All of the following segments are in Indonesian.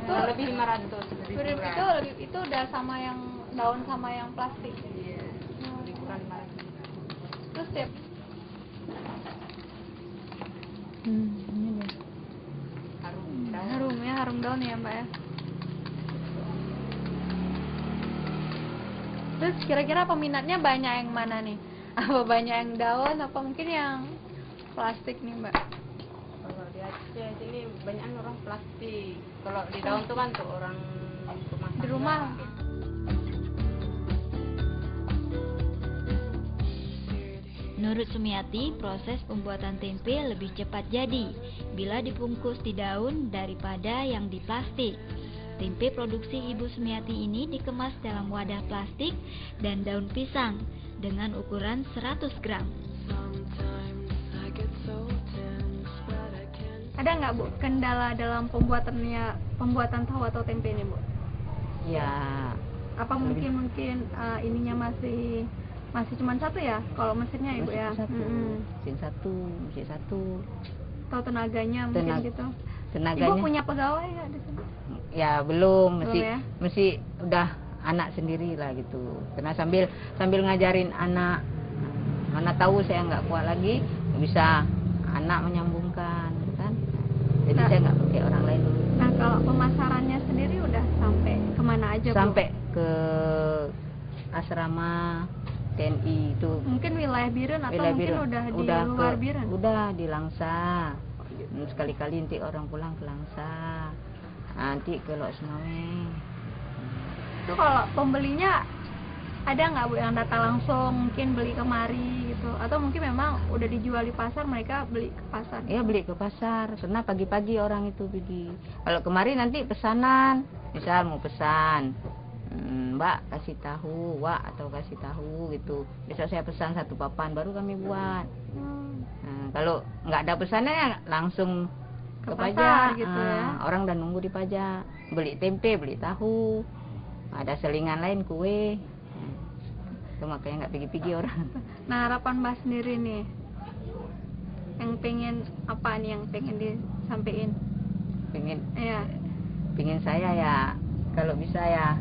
itu lebih 500 lebih murah. itu udah sama yang daun sama yang plastik. Iya, lebih kurang 500. Terus tiap ini deh. Harum daun ya Mbak ya. Terus kira-kira peminatnya banyak yang mana nih? Apa banyak yang daun, apa mungkin yang plastik nih Mbak? Kalau di Aceh sini banyak orang plastik. Kalau di daun tuh kan tuh orang Di rumah. Menurut Sumiati, proses pembuatan tempe lebih cepat jadi bila dibungkus di daun daripada yang di plastik. Tempe produksi Ibu Sumiati ini dikemas dalam wadah plastik dan daun pisang dengan ukuran 100 gram. Ada nggak Bu kendala dalam pembuatan tahu atau tempe ini Bu? Ya, Apa mungkin ininya masih cuma satu ya? Kalau mesinnya Ibu ya? mesin satu. Atau tenaganya mungkin gitu? Tenaganya. Ibu punya pegawai nggak di sini? Ya belum, ya? mesti udah anak sendiri lah gitu. Karena sambil ngajarin anak, mana tahu saya nggak kuat lagi, bisa anak menyambungkan, kan? Jadi saya nggak pakai orang lain dulu. Nah kalau pemasarannya sendiri udah sampai kemana aja Bu? Sampai ke asrama TNI itu. Mungkin wilayah Biren atau Wilayah mungkin Biren. udah di luar Biren? Udah di Langsa. Sekali-kali nanti orang pulang ke Langsa, nanti ke Lok Semaweng. Itu kalau pembelinya ada nggak Bu yang datang langsung mungkin beli kemari gitu, atau mungkin memang udah dijual di pasar mereka beli ke pasar? Ya beli ke pasar, karena pagi-pagi orang itu pergi. Kalau kemarin nanti pesanan, misal mau pesan, Mbak kasih tahu, Wak atau kasih tahu gitu. Besok saya pesan 1 papan baru kami buat. Nah, kalau nggak ada pesannya ya langsung ke pasar pajak gitu ya. Orang dan nunggu di pajak, beli tempe, beli tahu, ada selingan lain kue. Itu makanya nggak pergi-pergi orang. Nah harapan Mbak sendiri nih, yang pengen apa nih yang pengen disampaikan? Pengen saya ya kalau bisa ya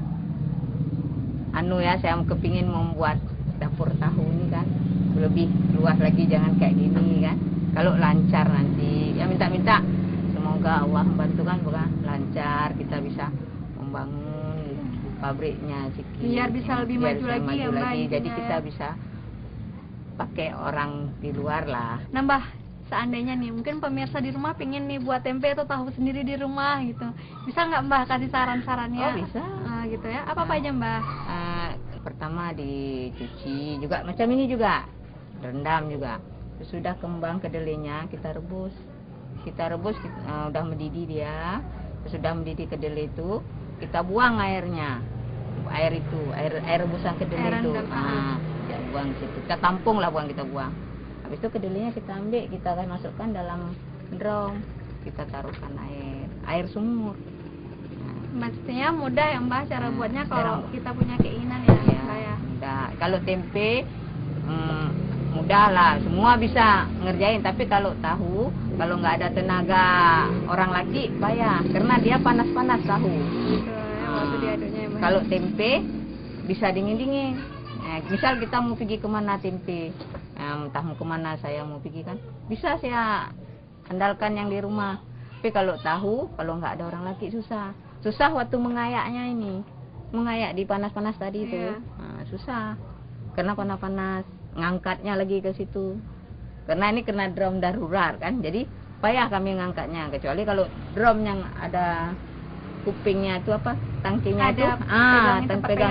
saya kepingin membuat dapur tahu ini kan lebih luas lagi, jangan kayak gini kan. Kalau lancar nanti ya minta semoga Allah membantu kan, bukan lancar kita bisa membangun pabriknya sedikit biar bisa lebih maju lagi ya Mbak. Jadi kita bisa pakai orang di luar lah. Nambah seandainya nih mungkin pemirsa di rumah pengen nih buat tempe atau tahu sendiri di rumah gitu, bisa nggak Mbak kasih saran-sarannya? Oh bisa. Gitu ya, apa aja Mbak? Pertama dicuci juga, macam ini juga rendam juga. Sudah kembang kedelainya kita rebus, udah mendidih dia. Sudah mendidih kedelai itu kita buang airnya, air rebusan kedelai itu. Ya, buang situ, kita tampung lah, kita buang. Habis itu kedelainya kita ambil, kita akan masukkan dalam drum, kita taruhkan air sumur. Maksudnya mudah ya Mbak cara buatnya kalau kita punya keinginan ya Mbak ya. Mudah. Kalau tempe mudah lah, semua bisa ngerjain. Tapi kalau tahu, kalau nggak ada tenaga orang laki payah, karena dia panas-panas tahu. Waktu diaduknya ya Mbak. Kalau tempe bisa dingin-dingin. Misal kita mau pergi kemana tempe, entah mau kemana saya mau pergi kan, bisa saya andalkan yang di rumah. Tapi kalau tahu, kalau nggak ada orang laki susah waktu mengayaknya ini, mengayak di panas-panas tadi itu, susah karena panas-panas, ngangkatnya lagi ke situ. Karena ini kena drum darurat kan, jadi payah kami ngangkatnya. Kecuali kalau drum yang ada kupingnya itu tangkinya ada itu, pegang